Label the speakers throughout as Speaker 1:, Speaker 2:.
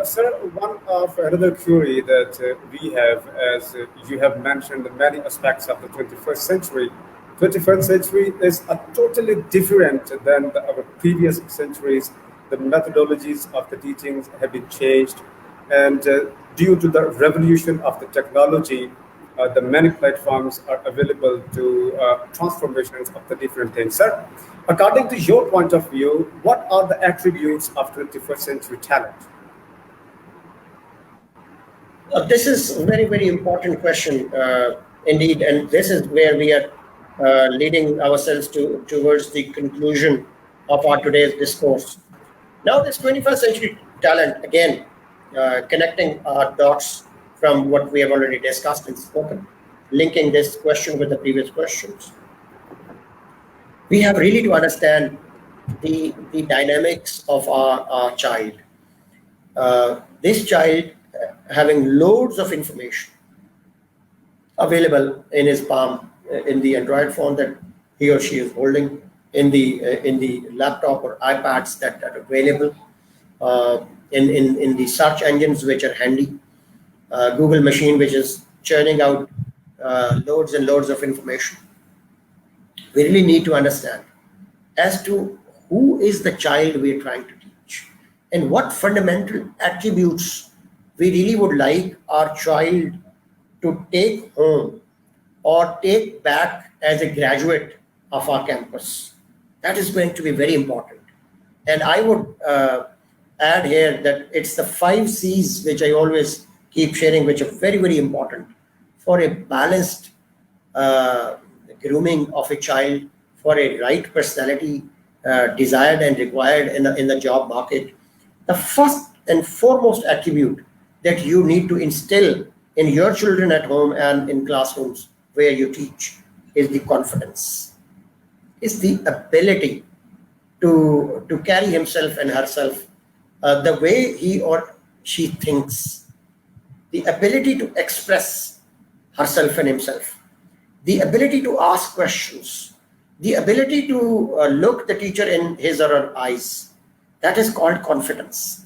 Speaker 1: But sir, one of another query that we have, as you have mentioned, many aspects of the 21st century. 21st century is a totally different than our previous centuries. The methodologies of the teachings have been changed, and due to the revolution of the technology, the many platforms are available to transformations of the different things. Sir, according to your point of view, what are the attributes of 21st century talent?
Speaker 2: This is a very, very important question indeed, and this is where we are leading ourselves towards the conclusion of our today's discourse. Now, this 21st century talent, again, connecting our dots from what we have already discussed and spoken, linking this question with the previous questions. We have really to understand the dynamics of our child. This child having loads of information available in his palm, in the Android phone that he or she is holding, in the laptop or iPads that are available, in the search engines which are handy, Google machine which is churning out loads and loads of information. We really need to understand as to who is the child we are trying to teach and what fundamental attributes we really would like our child to take home or take back as a graduate of our campus. That is going to be very important. And I would add here that it's the 5 C's which I always keep sharing, which are very, very important for a balanced grooming of a child, for a right personality desired and required in the job market. The first and foremost attribute that you need to instill in your children at home and in classrooms where you teach is the confidence, is the ability to carry himself and herself the way he or she thinks, the ability to express herself and himself, the ability to ask questions, the ability to look the teacher in his or her eyes. That is called confidence.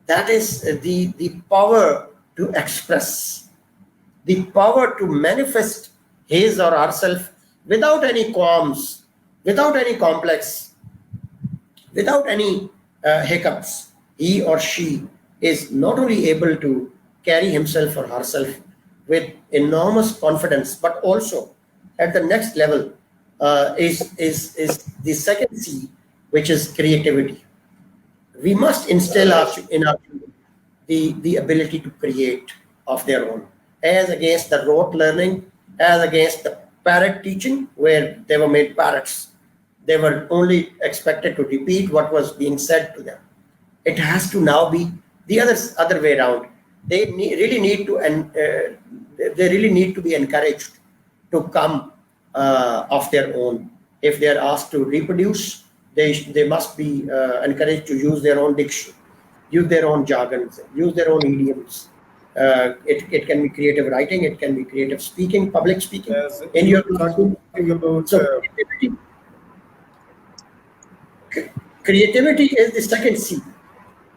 Speaker 2: That is the power to express, the power to manifest his or herself without any qualms, without any complex, without any hiccups. He or she is not only able to carry himself or herself with enormous confidence, but also at the next level is the second C, which is creativity. We must instill in our children the ability to create of their own, as against the rote learning, as against the parrot teaching, where they were made parrots. They were only expected to repeat what was being said to them. It has to now be the other way around. They really need to, and they really need to be encouraged to come of their own. If they are asked to reproduce, they must be encouraged to use their own diction, use their own jargons, use their own idioms. It can be creative writing, it can be creative speaking, public speaking.
Speaker 1: Yes,
Speaker 2: In
Speaker 1: you
Speaker 2: your
Speaker 1: were talking about
Speaker 2: so creativity is the second C.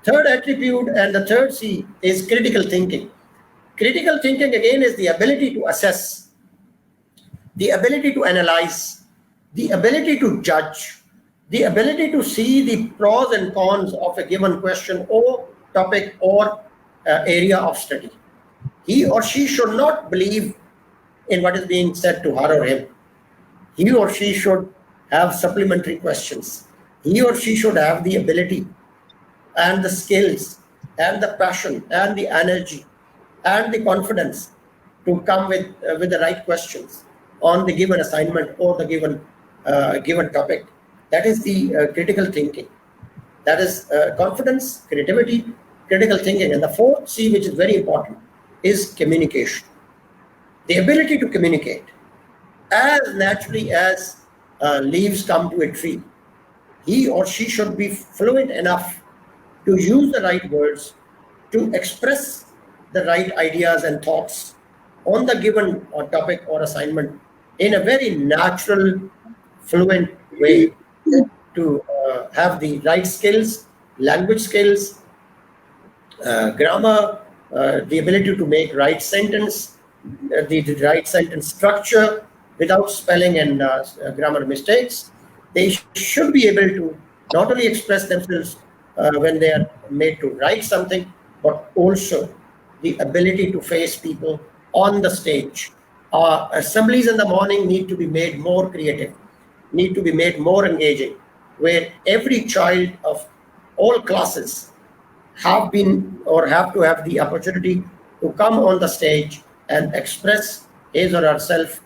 Speaker 2: Third attribute and the third C is critical thinking. Critical thinking again is the ability to assess, the ability to analyze, the ability to judge, the ability to see the pros and cons of a given question or topic or area of study. He or she should not believe in what is being said to her or him. He or she should have supplementary questions. He or she should have the ability and the skills and the passion and the energy and the confidence to come with the right questions on the given assignment or the given topic. That is the critical thinking. That is confidence, creativity, critical thinking. And the fourth C, which is very important, is communication. The ability to communicate as naturally as leaves come to a tree. He or she should be fluent enough to use the right words, to express the right ideas and thoughts on the given topic or assignment in a very natural, fluent way, to have the right skills, language skills, grammar, the ability to make right sentence, the right sentence structure without spelling and grammar mistakes. They should be able to not only express themselves when they are made to write something, but also the ability to face people on the stage. Assemblies in the morning need to be made more creative, need to be made more engaging, where every child of all classes have been or have to have the opportunity to come on the stage and express his or herself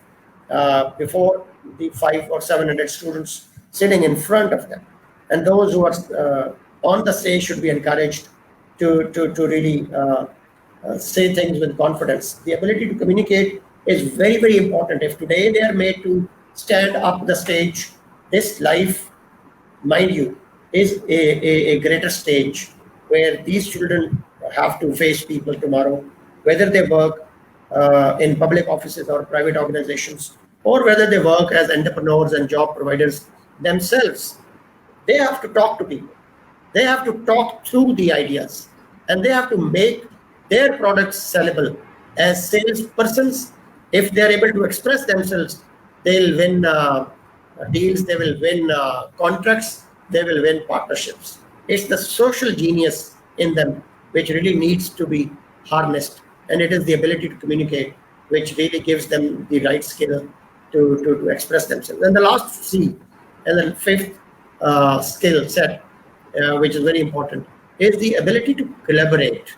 Speaker 2: before the 500 or 700 students sitting in front of them. And those who are on the stage should be encouraged to really say things with confidence. The ability to communicate is very, very important. If today they are made to stand up the stage, this life, mind you, is a greater stage where these children have to face people tomorrow, whether they work in public offices or private organizations, or whether they work as entrepreneurs and job providers themselves. They have to talk to people. They have to talk through the ideas, and they have to make their products sellable. As salespersons, if they are able to express themselves, they'll win deals, they will win contracts, they will win partnerships. It's the social genius in them which really needs to be harnessed, and it is the ability to communicate which really gives them the right skill to express themselves. And the last C, and then fifth skill set, which is very important, is the ability to collaborate.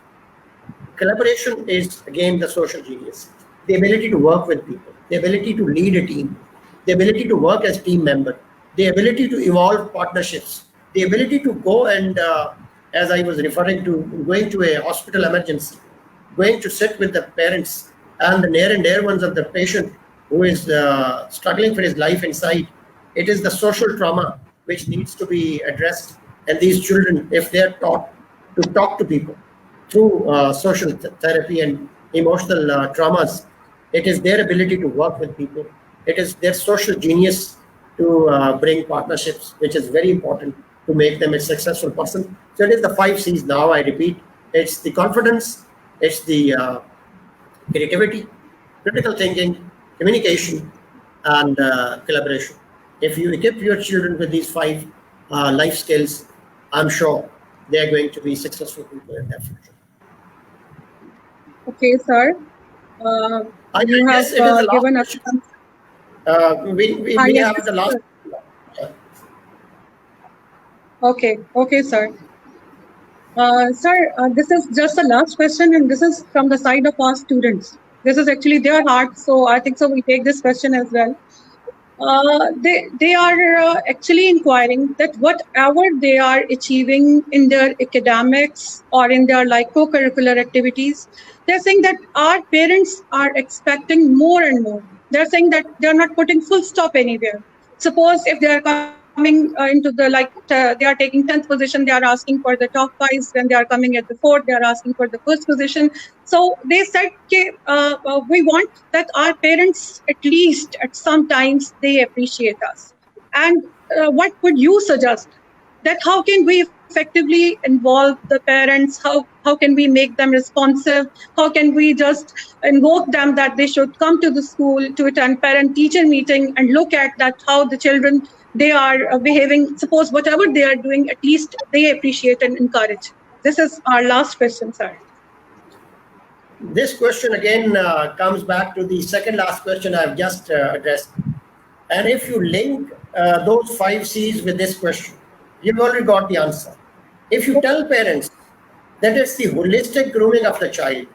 Speaker 2: Collaboration is again the social genius. The ability to work with people, the ability to lead a team, the ability to work as team member, the ability to evolve partnerships, the ability to go and, as I was referring to, going to a hospital emergency, going to sit with the parents and the near and dear ones of the patient who is struggling for his life inside. It is the social trauma which needs to be addressed. And these children, if they're taught to talk to people through social therapy and emotional traumas, it is their ability to work with people. It is their social genius to bring partnerships, which is very important to make them a successful person. So it is the 5 C's now, I repeat. It's the confidence, it's the creativity, critical thinking, communication, and collaboration. If you equip your children with these 5 life skills, I'm sure they're going to be successful people in their future.
Speaker 3: Okay, sir. You have given us.
Speaker 2: We
Speaker 3: yes,
Speaker 2: have the last.
Speaker 3: Okay, sir. Sir, this is just the last question, and this is from the side of our students. This is actually their heart, so I think so we take this question as well. They are actually inquiring that whatever they are achieving in their academics or in their like co-curricular activities, they're saying that our parents are expecting more and more. They're saying that they're not putting full stop anywhere. Suppose if they are coming into the they are taking 10th position, they are asking for the top 5. When they are coming at the 4th, they are asking for the 1st position. So they said, we want that our parents, at least at some times, they appreciate us. And what would you suggest? That how can we effectively involve the parents? How can we make them responsive? How can we just invoke them that they should come to the school to attend parent-teacher meeting and look at that how the children, they are behaving? Suppose whatever they are doing, at least they appreciate and encourage. This is our last question, sir.
Speaker 2: This question again comes back to the second last question I've just addressed. And if you link those 5 C's with this question, you've already got the answer. If you tell parents that it's the holistic grooming of the child,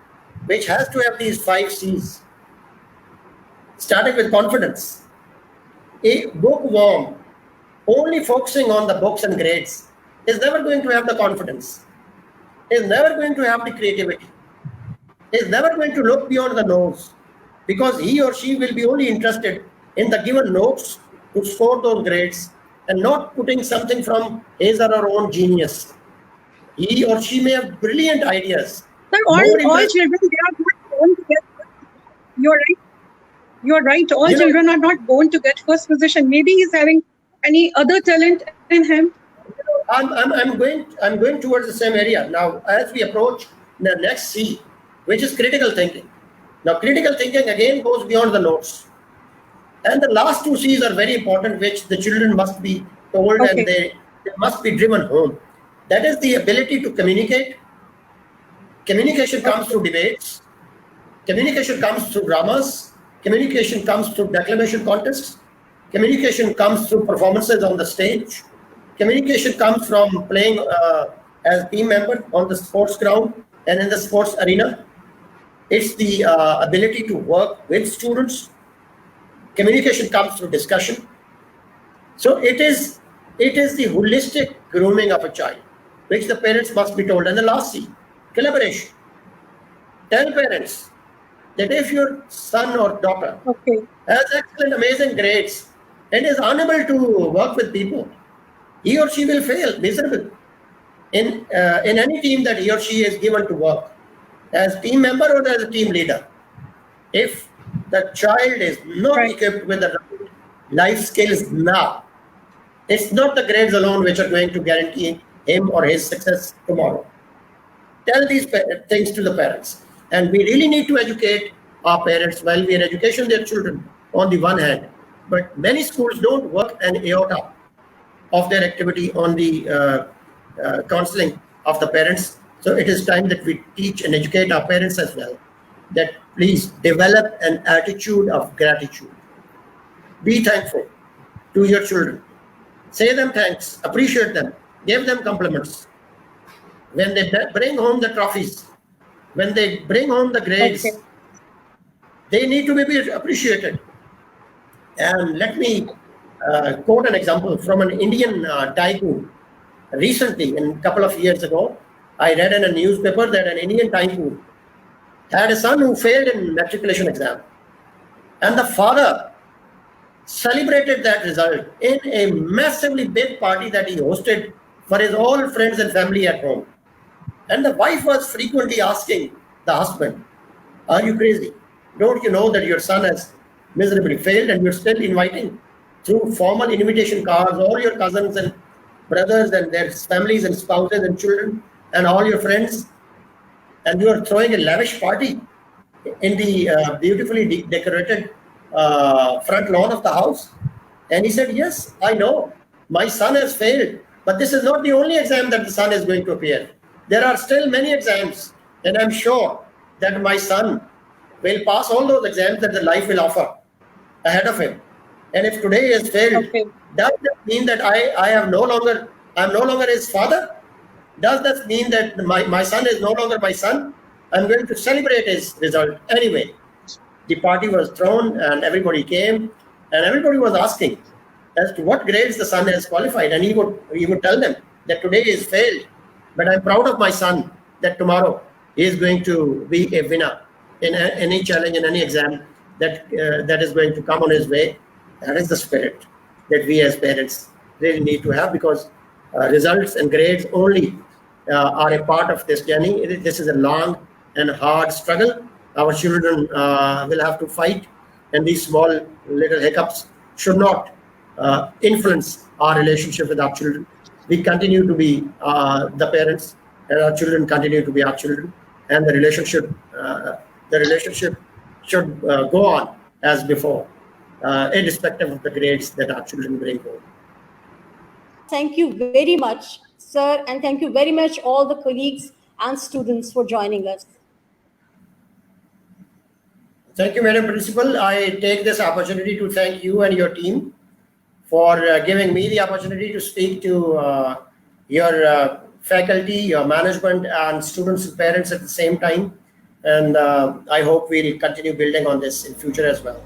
Speaker 2: which has to have these 5 C's, starting with confidence, a bookworm only focusing on the books and grades is never going to have the confidence, is never going to have the creativity, is never going to look beyond the nose, because he or she will be only interested in the given notes to score those grades and not putting something from his or her own genius. He or she may have brilliant ideas.
Speaker 3: Sir, all children, they are not born to get. You're right. All children are not born to get first position. Maybe he's having any other talent in him.
Speaker 2: I'm going towards the same area now as we approach the next C, which is critical thinking. Now, critical thinking again goes beyond the notes, and the last two C's are very important, which the children must be told and they must be driven home. That is the ability to communicate. Communication comes through debates. Communication comes through dramas. Communication comes through declamation contests. Communication comes through performances on the stage. Communication comes from playing as team member on the sports ground and in the sports arena. It's the ability to work with students. Communication comes through discussion. So it is the holistic grooming of a child, which the parents must be told. And the last C, collaboration. Tell parents that if your son or daughter has excellent, amazing grades and is unable to work with people, he or she will fail miserably in any team that he or she is given to work as team member or as a team leader. If the child is not equipped with the life skills now, it's not the grades alone which are going to guarantee him or his success tomorrow. Tell these things to the parents. And we really need to educate our parents while we are educating their children on the one hand. But many schools don't work an iota of their activity on the counseling of the parents. So it is time that we teach and educate our parents as well, that please develop an attitude of gratitude. Be thankful to your children. Say them thanks, appreciate them, give them compliments. When they bring home the trophies, when they bring home the grades, they need to be appreciated. And let me quote an example from an Indian tycoon. Recently, a couple of years ago, I read in a newspaper that an Indian tycoon had a son who failed in matriculation exam. And the father celebrated that result in a massively big party that he hosted for his all friends and family at home. And the wife was frequently asking the husband, "Are you crazy? Don't you know that your son has miserably failed and you're still inviting through formal invitation cards all your cousins and brothers and their families and spouses and children and all your friends, and you are throwing a lavish party in the beautifully decorated front lawn of the house?" And he said, "Yes, I know. My son has failed, but this is not the only exam that the son is going to appear. There are still many exams, and I'm sure that my son will pass all those exams that the life will offer ahead of him. And if today he has failed, does that mean that I'm no longer his father? Does that mean that my son is no longer my son? I'm going to celebrate his result anyway." The party was thrown and everybody came and everybody was asking as to what grades the son has qualified. And he would tell them that today he has failed, but I'm proud of my son that tomorrow he is going to be a winner in any challenge, in any exam that is going to come on his way. That is the spirit that we as parents really need to have, because results and grades only are a part of this journey. This is a long and hard struggle. Our children will have to fight, and these small little hiccups should not influence our relationship with our children. We continue to be the parents, and our children continue to be our children, and the relationship should go on as before, irrespective of the grades that our children bring home.
Speaker 4: Thank you very much, sir, and thank you very much all the colleagues and students for joining us.
Speaker 2: Thank you, Madam Principal. I take this opportunity to thank you and your team for giving me the opportunity to speak to your faculty, your management, and students and parents at the same time. And I hope we'll continue building on this in future as well.